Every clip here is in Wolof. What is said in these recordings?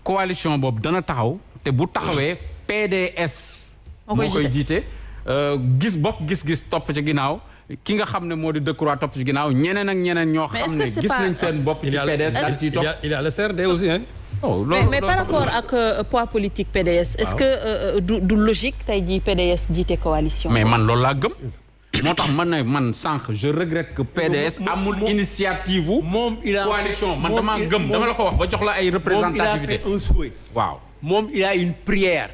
coalition boobu dana taxaw te bu taxawee PDS moo koy jiite gis bokk gis-gis topp ci ginnaaw ki nga xam ne moo di Decroix topp ci ginnaaw ñeneen ak ñeneen ñoo xam ne gis nañ seen bopp ci PDS daal ciy topp il y a le CRD aussi hein. Oh, mais par rapport ak poids politique PDS est-ce que du logique tey jii PDS jiite coalition. mais man loolu laa gëm. moo tax man sànq je regrette que PDS amul initiative moom coalition man dama gëm dama la ko wax ba jox la ay représentativité moom il a fait un souhait. waaw moom il a une prière.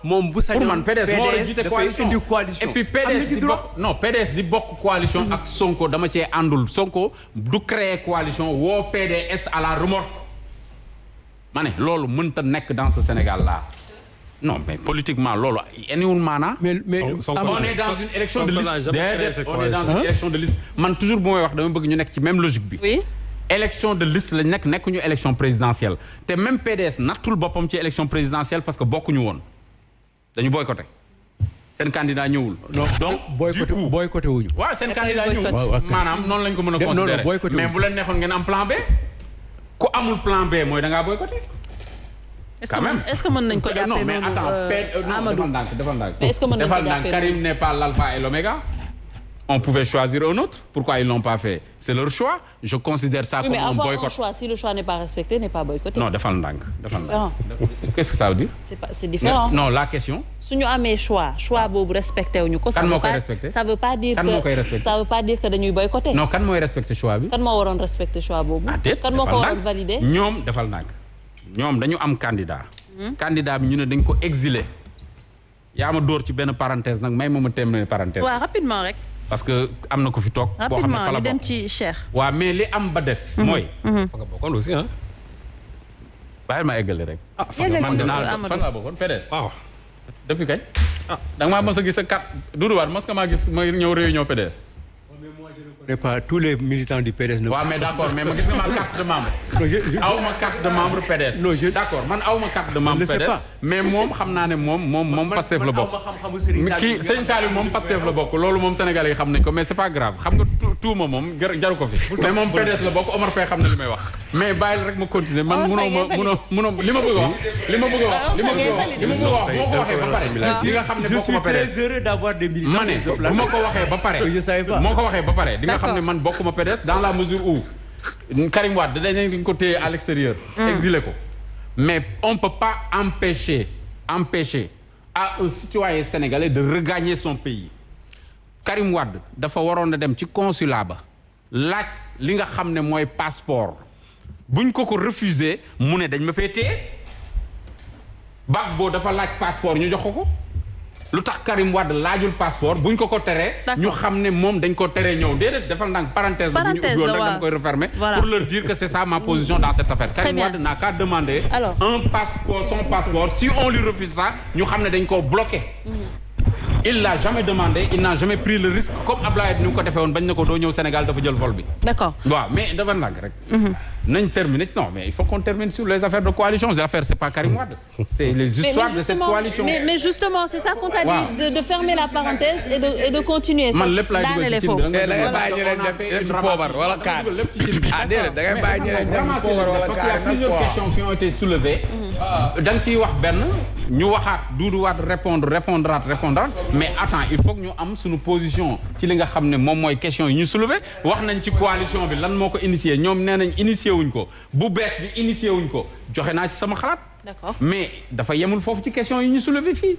moom bu sañoon pour man PDS moo war a jiite coalition indi coalition. et puis PDS di bokk coalition ak Sonko dama cee àndul Sonko du créer coalition woo PDS à la remorque ma ne loolu mënta nekk dans ce Sénégal là. Non, mais politiquement, loolu eniwul maana. mais on est dans une élection de liste. On est dans une élection de liste. Man toujours bu may wax dama bëgg ñu nekk ci même logique bi. Oui. Élection de liste lañ nekkuñu élection présidentielle te même PDS nattul boppam ci élection présidentielle parce que bokkuñu woon dañu boycotté seen candidat ñëwul. donc boycotté wuñu. waaw seen candidat ñëwul. maanaam noonu lañ ko mën a considérer mais bu leen neexoon ngeen am plan B. ku amul plan B mooy da ngaa boycotté. quand même est-ce que mën nañ ko jàppee noonu mais attends Amadou defal ndànk est-ce que mën nañ ko defal jàppee ndànk Karim n'est pas l'alpha et l'oméga. On pouvait choisir un autre. Pourquoi ils l'ont pas fait? C'est leur choix. Je considère ça comme un boycott. Mais avoir un choix, si le choix n'est pas respecté, n'est pas boycotté. Non, defal ndànk. Qu'est-ce que ça veut dire? C'est différent. Non, la question. suñu amee choix boobu respecté wuñu ko. kan moo koy respecté ça veut pas dire que ça veut pas dire que dañuy boycotter. Non, kan mooy respecté choix bi. kan moo waroon respecté choix boobu. kan moo ko waroon valider. ñoom defal ndànk. ñoom dañu am candidat. candidat bi ñu ne dañ ko exilé. yaa ma dóor ci benn parenthèse nag may ma terminer parenthèse. waaw rapidement rek. parce que am na ko fi toog. boo xam ne fa la ñu dem ci Cheikh. waaw mais li am ba des. mooy. nga bokkoon aussi ah. bàyyil ma eggale rek. man dinaa fan laa bokkoon PDS. waaw. depuis kañ. da nga maa mos a gis sa carte Doudou Wade mos nga maa gis ma ñëw réunion PDS. mais pas tous les militants du PDS. waaw mais d'accord mais ma gis nga ma carte de membre. aw ma carte de membre PDS. d'accord man aw ma carte de membre PDS. mais moom xam naa ne moom Pastef la bokk. kii sëñ Saliou moom Pastef la bokk loolu moom Sénégalais yi xam nañ ko mais c'est pas grave xam nga tuuma moom jaru ko fi. mais moom PDS la bokk Omar Faye xam na li may wax. mais bàyyil rek ma continuer man munoo li ma bëgg a wax. moo ko waxee ba pare. li nga xam ne bokkuma PDS. je suis très heureux d'avoir des militants. ma ne bu ma ko waxee ba pare. je savais pas moo ko waxee ba pare. nga xam ne man bokkuma PDS dans la mesure où Karim Wade dañ ko téye à l'extérieur exilé ko mais on peut pas empêcher à un citoyen sénégalais de regagner son pays. Karim Wade dafa waroon a dem ci consulat ba laaj li nga xam ne mooy passeport buñ ko refusé mu ne dañ ma fee téye Gbagbo dafa laaj passeport ñu jox ko lu tax Karim Wade laajul passeport buñ ko teree. ñu xam ne moom dañ ko teree ñëw déedéet defal ndànk parenthèse bu ñu ubbiwoon rek dama koy refermer. pour leur dire que c'est ça ma position dans cette affaire. Karim Wade n'a qu'à demander un passeport son passeport si on lui refuse ça ñu xam ne dañ koo bloqué. il l'a jamais demandé il n'a jamais pris le risque comme Abdoulaye ni mu ko defee woon bañ na ko doo ñëw Sénégal dafa jël vol bi. d'accord waaw mais dafa ndànk rek. nañ terminer non mais il faut qu'on termine sur les affaires de coalition les affaires c'est pas Karim Wade. c'est les histoires de cette coalition. mais justement c'est ça qu'on t'a dit de fermer la parenthèse et de continuer. man lépp laay dugal ci cin bi da ngay bàyyi ñu leen def ci poobar wala kaar. ah déedéet da ngay bàyyi ñu leen def ci poobar wala kaar. parce qu'il y a plusieurs questions qui ont été soulevées. da nga ciy wax benn ñu waxaat Doudou Wade répondra mais attends il faut que ñu am suñu position ci li nga xam ne moom mooy question yi ñu soulever wax nañ ci coalition bi lan moo ko initié ñoom nee nañ initié wuñ ko bu bees bi initié wuñ ko joxe naa ci sama xalaat. d'accord mais dafa yemul foofu ci question yi ñu soulever fii.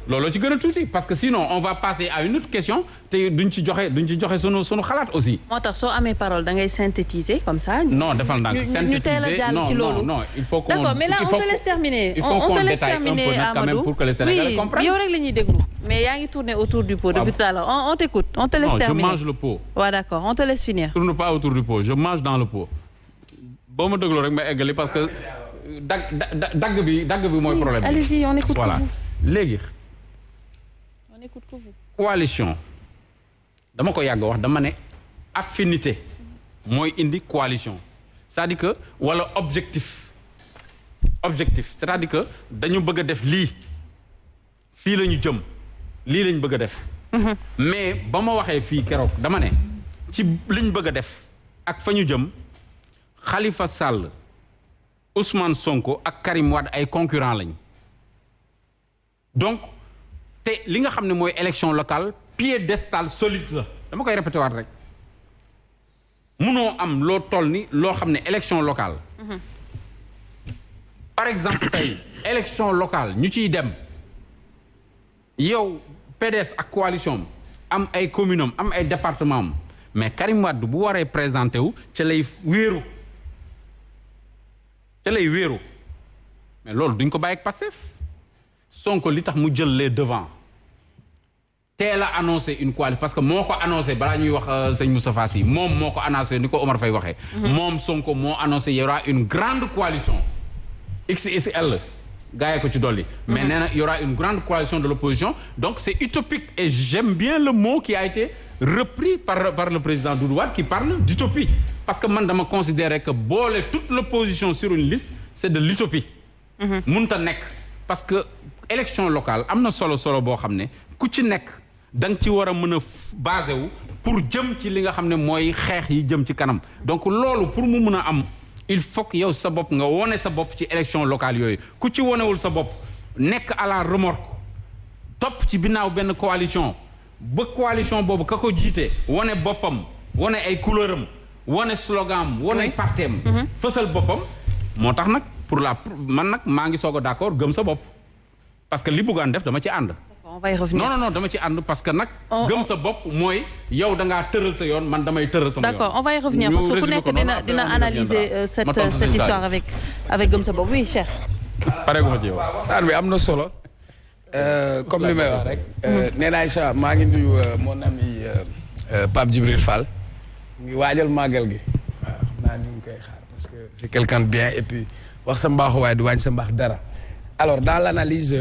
looloo ci gën a tuuti parce que sinon on va passer à une autre question te duñ ci joxe sunu xalaat aussi. moo tax soo amee parole da ngay synthétiser comme ça. non defal ndànk ñu teel a jàll ci loolu non il faut qu'on d'accord mais là on te laisse terminer. il faut qu'on détaille un peu nag quand même pour que les Sénégalais comprennent. oui yow rek la ñuy déglu mais yaa ngi tourner autour du pot depuis tout à l'heure on t'écoute on te laisse terminer. non je mange le pot. waaw d'accord on te laisse finir. tourne pas autour du pot je mange dans le pot. boo ma dégloo rek ma eggali parce que dagg bi mooy problème bi. allez-y on écoute voilà léegi. coalition dama ko yàgg wax dama ne affinité mooy indi coalition c'est-à-dire que wala objectif c'est-à-dire que dañu bëgg a def lii fii la ñu jëm lii lañ bëgg a def mais ba ma waxee fii keroog dama ne ci liñ bëgg a def ak fa ñu jëm Khalifa Sall Ousmane Sonko ak Karim Wade ay concurrents lañ donc te li nga xam ne mooy élection locale piédestal solide la dama koy répété waat rek munoo am loo toll ni loo xam ne élection locale par exemple tey élection locale ñu ciy dem yow PDS ak coalition am ay commune am am ay département am mais Karim Wade bu waree présenté wu ca lay wéeru mais loolu duñ ko bàyyi ak Pastef Sonko li tax mu jël les devants teel a annoncé une coalition parce que moo ko annoncé balaa ñuy wax sëñ Moustapha Sy moom moo ko annoncé ni ko Omar Faye waxee moom Sonko moo annoncé y aura une grande coalition XXL gaa yi ko ci dolli mais nee na y aura une grande coalition de l'opposition donc c'est utopique et j'aime bien le mot qui a été repris par le président Doudou Wade qui parle d'utopie parce que man dama considérer que boole toute l'opposition sur une liste c'est de l'utopie munta nekk parce que élection locale am na solo boo xam ne ku ci nekk da nga ci war a mën a basé wu pour jëm ci li nga xam ne mooy xeex yi jëm ci kanam donc loolu pour mu mën a am il faut que yow sa bopp nga wone sa bopp ci élection locale yooyu ku ci wonewul sa bopp nekk à la remorque topp ci binnaaw benn coalition ba coalition boobu ka ko jiite wone boppam wone ay couleuram wone slogan am wone partem fësal boppam moo tax nag man nag maa ngi soog a d'accord gëm sa bopp parce que li Bougane def dama ci ànd on va y revenir. non dama ci ànd parce que nag gëm sa bopp mooy yow da ngaa tëral sa yoon man damay tëral sama yoon. D'accord, on va y revenir parce que ku nekk dina analyser cette histoire avec gëm sa bopp oui Cheikh. pare gu ma ci yow. waxtaan bi am na solo comme li may wax rek. nee naa Aïcha maa ngi nuyu mon ami Pape Djibril Fall. mu ngi waajal màggal gi. waaw naa ñu ngi koy xaar parce que c'est quelqu'un de bien et puis wax sa mbaaxu waaye du wàññi sa mbaax dara. alors dans l'analyse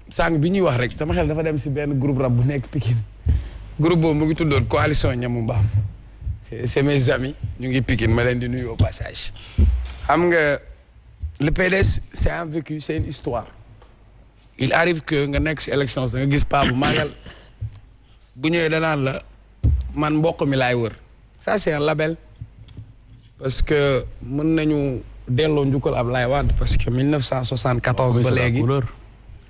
sànq bi ñuy wax rek sama xel dafa dem si benn groupe rap bu nekk Pikine groupe boobu mu ngi tuddoon coalition ñamu mbaam c'est mes amis ñu ngi Pikine ma leen di nuyu au passage xam nga le PDS c'est un vécu c'est une histoire il arrive que nga nekk si élection da nga gis pa bu màggal bu ñëwee danaan la man mboq mi laay wër ça c'est un label parce que mën nañu delloo njukkal Ablaye Wade parce que 1974 ba léegi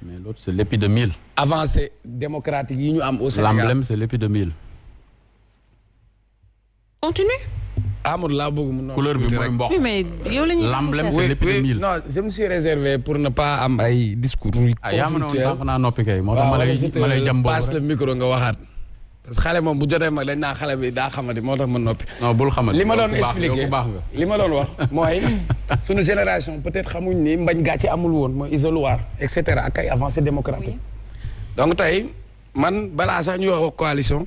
mais l'autre c'est l'épi de mil. avancée démocratique yi ñu am au Sénégal l'emblème c'est l'épi de mil. Continue. Amadou laa bëgg mu couleur bi mooy mboq. Oui mais yow la ñuy l'emblème c'est l'épi de mil. non je me suis réservé pour ne pas am ay discours yaa ma ne woon naa noppi kay moo tax ma lay jam boobu passe le micro nga waxaat parce que xale moom bu jotee mag dañ naa xale bi daa xamadi moo tax ma noppi. non bul xamadi li ma doon expliquer li ma doon wax mooy suñu génération peut-être xamuñ ni mbañ gàcce amul woon mooy isoloir et cetera ak ay avancées démocratiques donc tey man balaa sax ñuy wax coalition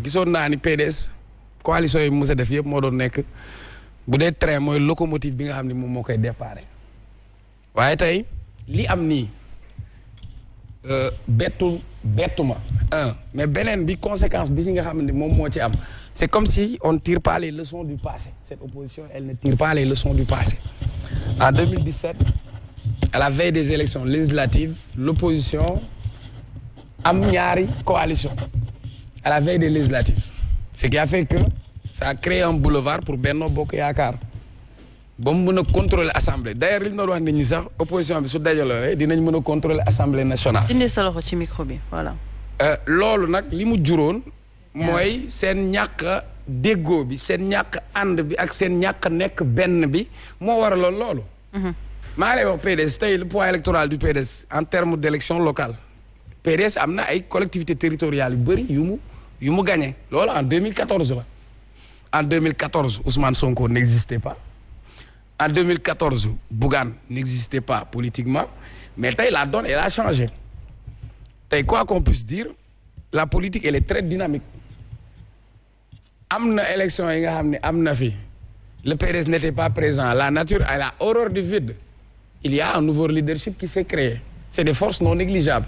gisoon naa ni PDS coalition yi mos a def yëpp moo doon nekk bu dee train mooy locomotive bi nga xam ne moom moo koy déparé waaye tey li am nii bettu ma mais beneen bi conséquence bi si nga xam ne moom moo ci am c'est comme si on ne tire pas les leçons du passé cette opposition elle ne tire pas les leçons du passé en 2017 à la veille des élections législatives l'opposition am ñaari coalition à la veille des législatives ce qui a fait que ça a créé un boulevard pour Benno Bokk Yaakaar ba mu mën a contrôler assemblée d'ailleurs li ñu doon wax nit ñi sax opposition bi su dajaloo dinañ mën a contrôler assemblée nationale. indi sa loxo ci micro bi voilà. loolu nag li mu juróon mooy seen ñàkk déggoo bi seen ñàkk ànd bi ak seen ñàkk nekk benn bi moo waraloon loolu. maa ngi lay wax PDS tey le poids électoral du PDS en termes d'élection locale PDS am na ay collectivités territoriales yu bëri yu mu gagné loolu en 2014 la en 2014 Ousmane Sonko n'existait pas. En 2014, Bougane n'existait pas politiquement, mais tey la donne elle a changé. Tey quoi qu'on puisse dire, la politique elle est très dynamique. Am na élection yi nga xam ne am na fi le PDS n'était pas présent la nature elle a horreur du vide. Il y a un nouveau leadership qui s'est créé. C'est des forces non négligeables.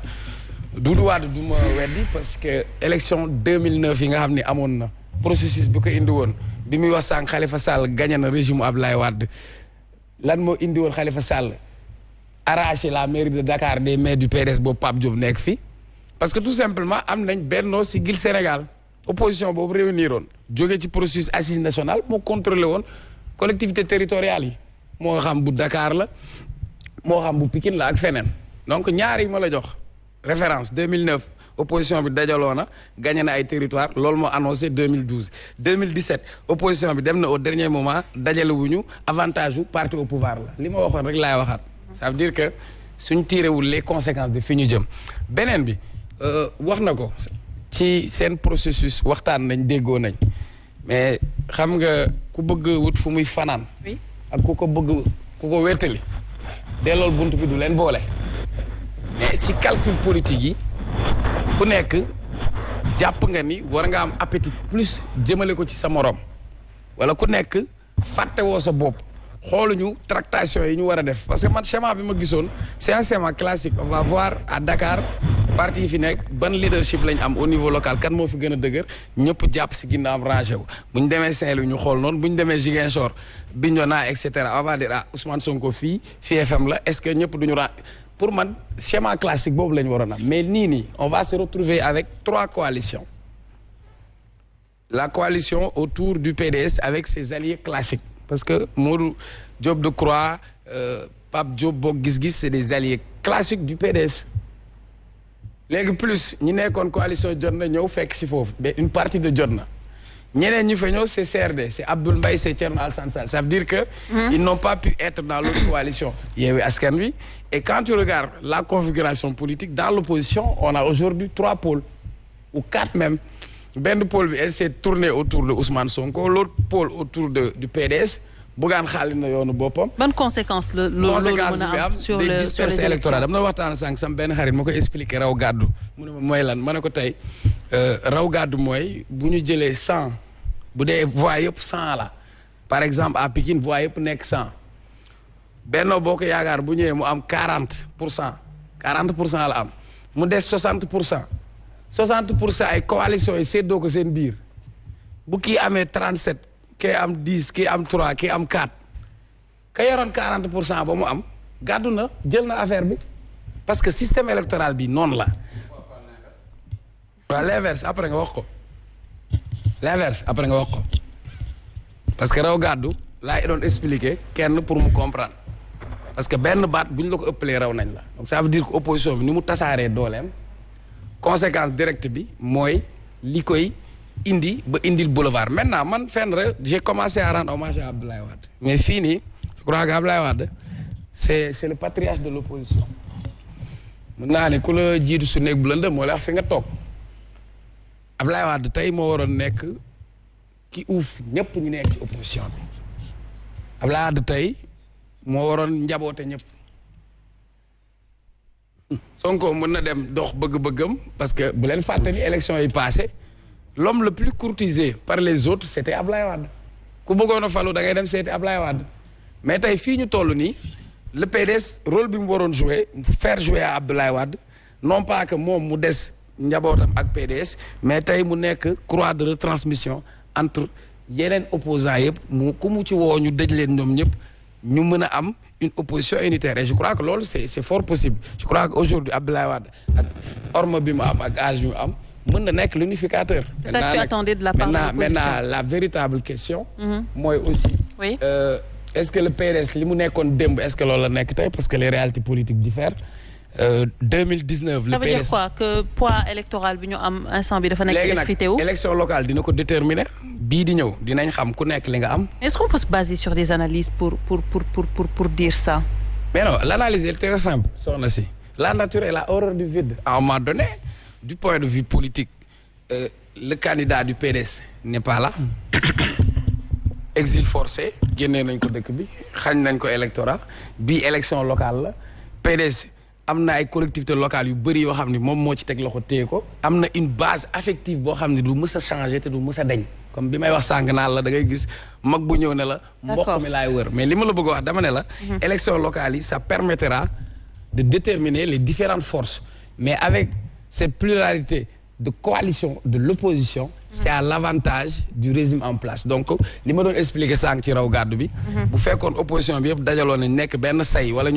Doudou Wade du ma weddi parce que élection 2009 yi nga xam ne amoon na processus bi ko indi woon bi muy wax sànq Khalifa Sall gagné na régime Abdoulaye Wade. lan moo indi woon Khalifa Sall arraché la mairie de Dakar des maires du PDS boobu Pape Diop nekk fi parce que tout simplement am nañ Benno Siggil Sénégal opposition boobu réunir woon jógee ci processus assise nationale moo contrôlé woon collectivités territoriales yi moo xam bu Dakar la moo xam bu Pikine la ak feneen donc ñaar yi ma la jox référence 2009 opposition bi dajaloo na gagné na ay territoire loolu moo annoncé 2012 2017 opposition bi dem na au dernier moment dajale wuñu avantage u parti au pouvoir la li ma waxoon rek laay waxaat ça veut dire que suñ tiirewul les conséquences de fi ñu jëm beneen bi wax na ko ci seen processus waxtaan nañ déggoo nañ mais xam nga ku bëgg wut fu muy fanaan ak ku ko wéttali dellool bunt bi du leen boole mais ci calcul politique yi ku nekk jàpp nga ni war nga am appétit plus jëmale ko ci sa morom wala ku nekk fàttewoo sa bopp xooluñu tractation yi ñu war a def parce que man schéma bi ma gisoon c'est un schéma classique on va voir à Dakar parti yi fi nekk ban leadership lañ am au niveau local kan moo fi gën a dëgër ñëpp jàpp si ginnaawam rangé wu bu ñu demee Saint-Louis ñu xool noonu bu ñu demee Ziguinchor Bignona et cetera on va dire ah Ousmane Sonko fii FM la est-ce que ñëpp duñu pour man schéma classique boobu la ñu waroon am mais nii on va se retrouver avec 3 coalitions la coalition autour du PDS avec ses alliés classiques parce que Modou Diop Decroix Pape Diop Bokk Gis Gis c'est des alliés classiques du PDS léegi plus ñi nekkoon coalition jot na ñëw fekk si foofu mais une partie de jot na ñeneen ñi fa ñëw c'est CRD c'est Abdoul Mbaye c'est Thierno Alassane Sall ça veut dire que ils n'ont pas pu être dans l'autre coalition Yewwi Askan Wi et quand tu regardes la configuration politique dans l'opposition on a aujourd'hui 3 pôles ou 4 même benn pôle bi elle s'est tournée autour de Ousmane Sonko l'autre pôle autour du PDS Bougane xaalis na yoonu boppam. ban conséquence la loolu mën a am sur les dispersé électoral dama na waxtaan sànq sam benn xarit ma koy expliquer raw gàddu mu ne ma mooy lan ma ne ko tey raw gàddu mooy bu ñu jëlee 100 bu dee voix yëpp 100 la par exemple à Pikine voix yëpp nekk 100 Benno Bokk Yaakaar bu ñëwee mu am 40% la am mu des 60% ay coalition yi séddoo ko seen biir bu kii amee 37 kii am 10 kii am 3 kii am 4 ka yoroon 40% ba mu am gàddu na jël na affaire bi parce que système électoral bi noonu la waaw l'inverse après nga wax ko parce que raw gàddu laay doon expliquer kenn pour mu comprendre parce que benn baat bu ñu la ko ëppalee raw nañ la donc ça veut dire que opposition bi ni mu tasaaree dooleem conséquence directe bi mooy li koy indi ba indil boulevard maintenant man fenn rek j'ai commencé à rendre hommage à Abdoulaye Wade mais fii nii je crois que Abdoulaye Wade c'est le patriarche de l'opposition mën naa ne ku la jiitu su néeg bu lëndëm moo la wax fi nga toog Abdoulaye Wade tey moo waroon nekk ki uuf ñëpp ñu nekk ci opposition bi Abdoulaye Wade tey moo waroon njaboote ñëpp Sonko mën na dem dox bëgg-bëggam parce que bu leen fàtte ni élection yi passé l'homme le plus courtisé par les autres c'était Abdoulaye Wade ku bëggoon a falu da ngay dem seeti Abdoulaye Wade mais tey fii ñu toll nii le PDS rôle bi mu waroon jouer faire jouer à Abdoulaye Wade non pas que moom mu des njabootam ak PDS mais tey mu nekk croix de retransmission entre yeneen opposants yëpp mu ku mu ci woo ñu dëj leen ñoom ñëpp ñu mën a am une opposition unitaire et je crois que loolu c'est fort possible je crois que aujourd'hui Abdoulaye Wade ak orma bi mu am ak âge bi mu am mën na nekk l'unificateur. C'est ça que tu attendais de la part de l'opposition. Maintenant la véritable question mooy aussi oui. Est-ce que le PDS li mu nekkoon démb est-ce que loolu la nekk tey parce que les réalités politiques diffèrent 2019 le PDS. Ça veut dire quoi que poids électoral bi ñu am instant bi dafa nekk effrité wu. léegi nag élection locale dina ko déterminer bii di ñëw dinañ xam ku nekk li nga am. Est-ce qu'on peut se baser sur des analyses pour dire ça? Mais non, l'analyse est très simple soxna si la nature et la horreur du vide à un moment donné du point de vue politique le candidat du PDS n'est pas là exil forcé génnee nañ ko dëkk bi xañ nañ ko électorat bii élection locale la PDS am na ay collectivités locales yu bëri yoo xam ne moom moo ci teg loxo téye ko am na une base affective boo xam ne du mës a changer te du mës a deñ comme bi may wax sànq naan la da ngay gis mag bu ñëw ne la mbokk mi laay wër mais li ma la bëgg a wax dama ne la élection locale yi ça permettra de déterminer les différentes forces mais avec cette pluralité de coalition de l'opposition c'est à l'avantage du régime en place donc li ma doon expliquer sànq ci raw gàddu bi bu fekkoon opposition bi yëpp dajaloo nañ nekk benn say wala